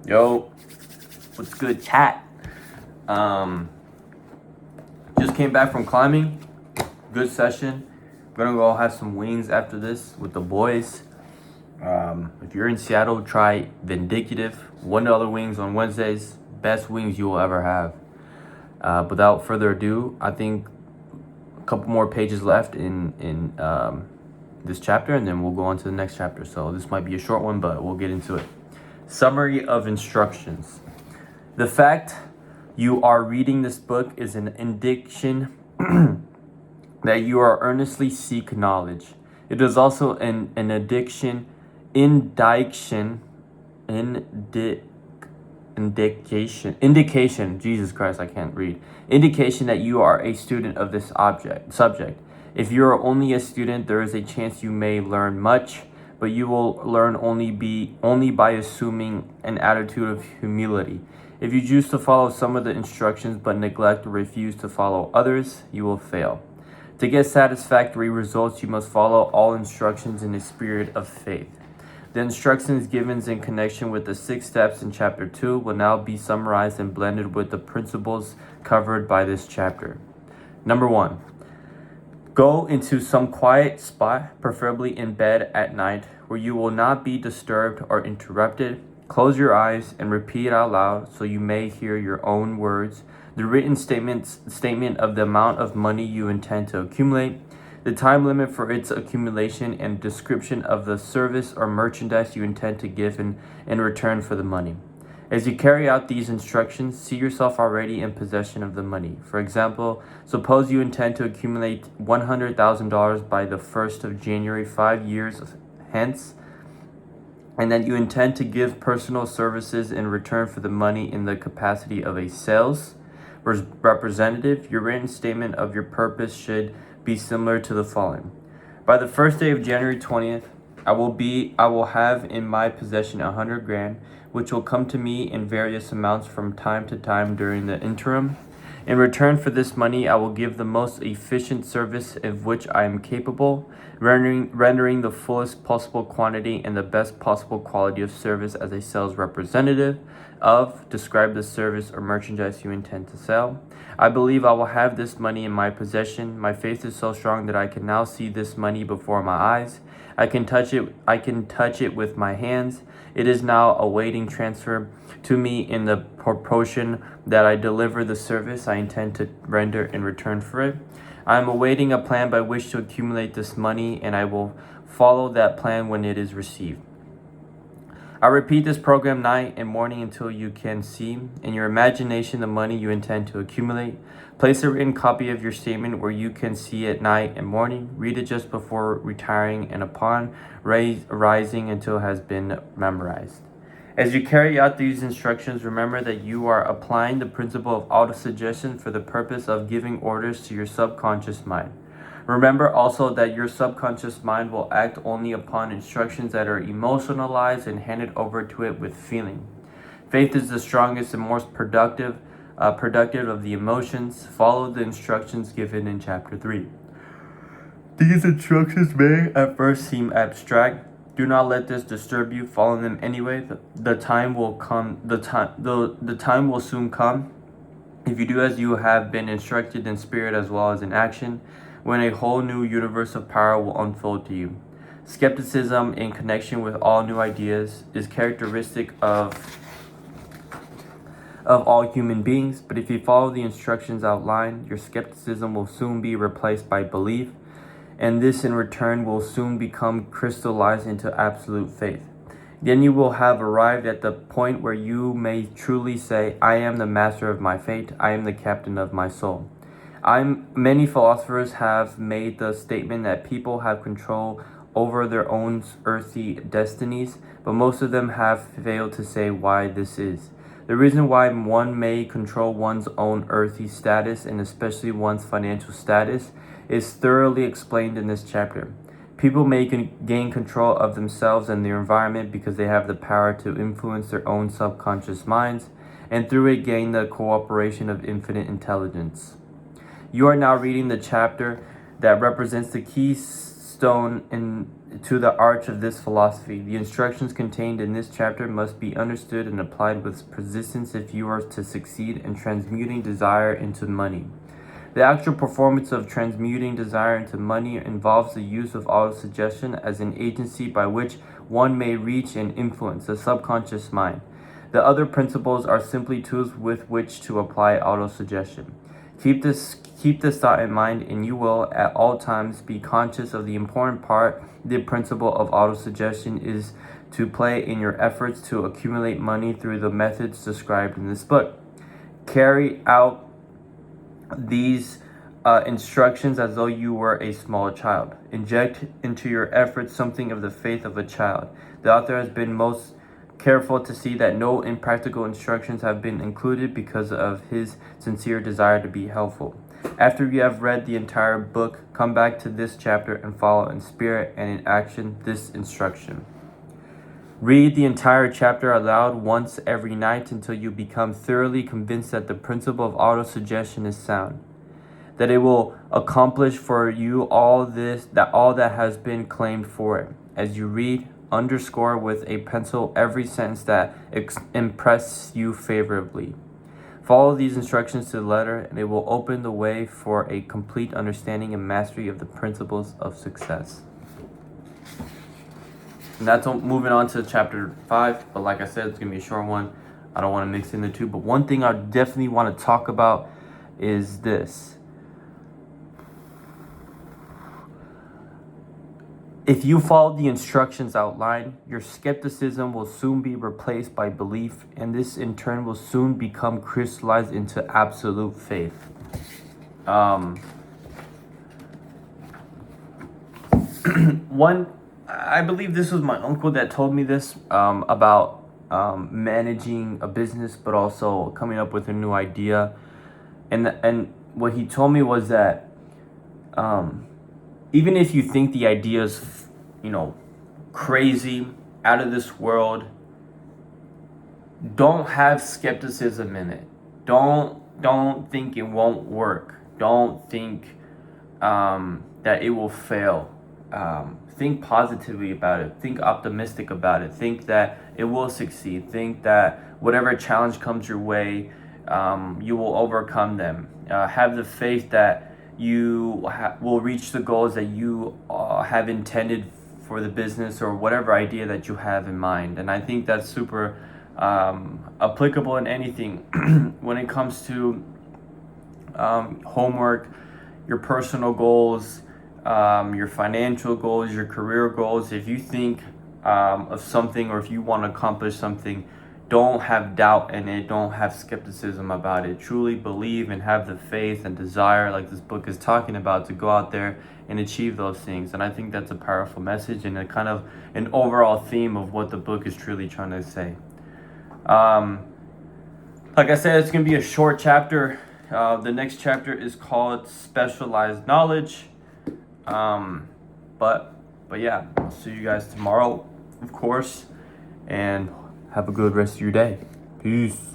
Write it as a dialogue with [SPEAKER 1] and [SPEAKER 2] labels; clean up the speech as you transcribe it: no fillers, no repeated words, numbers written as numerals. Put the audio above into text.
[SPEAKER 1] Yo, what's good, chat? Just came back from climbing. Good session. Gonna go have some wings after this with the boys. If you're in Seattle, try Vindictive. $1 wings on Wednesdays. Best wings you will ever have. Without further ado, I think a couple more pages left in this chapter, and then we'll go on to the next chapter. So this might be a short one, but we'll get into it. Summary of instructions. The fact you are reading this book is an indication that you are earnestly seek knowledge. It is also an indication, Jesus Christ, I can't read. Indication that you are a student of this subject. If you are only a student, there is a chance you may learn much, but you will learn only by assuming an attitude of humility. If you choose to follow some of the instructions but neglect or refuse to follow others, you will fail. To get satisfactory results, you must follow all instructions in a spirit of faith. The instructions given in connection with the 6 steps in chapter 2 will now be summarized and blended with the principles covered by this chapter. Number 1. Go into some quiet spot, preferably in bed at night, where you will not be disturbed or interrupted. Close your eyes and repeat out loud so you may hear your own words the written statement of the amount of money you intend to accumulate, the time limit for its accumulation, and description of the service or merchandise you intend to give in return for the money. As you carry out these instructions, see yourself already in possession of the money. For example, suppose you intend to accumulate $100,000 by the 1st of January 5 years hence, and that you intend to give personal services in return for the money in the capacity of a sales representative. Your written statement of your purpose should be similar to the following. By the first day of January 20th, I will have in my possession $100,000, which will come to me in various amounts from time to time during the interim. In return for this money, I will give the most efficient service of which I am capable, rendering the fullest possible quantity and the best possible quality of service as a sales representative. Describe the service or merchandise you intend to sell. I believe I will have this money in my possession. My faith is so strong that I can now see this money before my eyes. I can touch it with my hands. It is now awaiting transfer to me in the proportion that I deliver the service I intend to render in return for it. I am awaiting a plan by which to accumulate this money, and I will follow that plan when it is received. I repeat this program night and morning until you can see in your imagination the money you intend to accumulate. Place a written copy of your statement where you can see it night and morning. Read it just before retiring and upon rising until it has been memorized. As you carry out these instructions, remember that you are applying the principle of autosuggestion for the purpose of giving orders to your subconscious mind. Remember also that your subconscious mind will act only upon instructions that are emotionalized and handed over to it with feeling. Faith is the strongest and most productive of the emotions. Follow the instructions given in chapter 3. These instructions may at first seem abstract. Do not let this disturb you. Follow them anyway. The time will come. The time will soon come. If you do as you have been instructed in spirit as well as in action, when a whole new universe of power will unfold to you. Skepticism in connection with all new ideas is characteristic of all human beings, but if you follow the instructions outlined, your skepticism will soon be replaced by belief, and this in return will soon become crystallized into absolute faith. Then you will have arrived at the point where you may truly say, I am the master of my fate, I am the captain of my soul. Many philosophers have made the statement that people have control over their own earthly destinies, but most of them have failed to say why this is. The reason why one may control one's own earthly status, and especially one's financial status, is thoroughly explained in this chapter. People may gain control of themselves and their environment because they have the power to influence their own subconscious minds, and through it gain the cooperation of infinite intelligence. You are now reading the chapter that represents the keystone to the arch of this philosophy. The instructions contained in this chapter must be understood and applied with persistence if you are to succeed in transmuting desire into money. The actual performance of transmuting desire into money involves the use of autosuggestion as an agency by which one may reach and influence the subconscious mind. The other principles are simply tools with which to apply autosuggestion. Keep this thought in mind, and you will at all times be conscious of the important part the principle of autosuggestion is to play in your efforts to accumulate money through the methods described in this book. Carry out these instructions as though you were a small child. Inject into your efforts something of the faith of a child. The author has been most careful to see that no impractical instructions have been included because of his sincere desire to be helpful. After you have read the entire book, come back to this chapter and follow in spirit and in action this instruction. Read the entire chapter aloud once every night until you become thoroughly convinced that the principle of autosuggestion is sound, that it will accomplish for you all that has been claimed for it. As you read, underscore with a pencil every sentence that impresses you favorably. Follow these instructions to the letter, and it will open the way for a complete understanding and mastery of the principles of success. And that's moving on to chapter 5, but like I said, it's going to be a short one. I don't want to mix in the two, but one thing I definitely want to talk about is this. If you follow the instructions outlined, your skepticism will soon be replaced by belief, and this in turn will soon become crystallized into absolute faith. I believe this was my uncle that told me this about managing a business, but also coming up with a new idea. And what he told me was that even if you think the idea is, crazy, out of this world, don't have skepticism in it. Don't think it won't work. Don't think that it will fail. Think positively about it. Think optimistic about it. Think that it will succeed. Think that whatever challenge comes your way, you will overcome them. Have the faith that you will reach the goals that you have intended for the business or whatever idea that you have in mind. And I think that's super applicable in anything when it comes to homework, your personal goals, your financial goals, your career goals. If you think of something, or if you want to accomplish something, don't have doubt in it. Don't have skepticism about it. Truly believe and have the faith and desire, like this book is talking about, to go out there and achieve those things. And I think that's a powerful message and a kind of an overall theme of what the book is truly trying to say. Like I said, it's going to be a short chapter. The next chapter is called Specialized Knowledge. But yeah, I'll see you guys tomorrow, of course, and have a good rest of your day. Peace.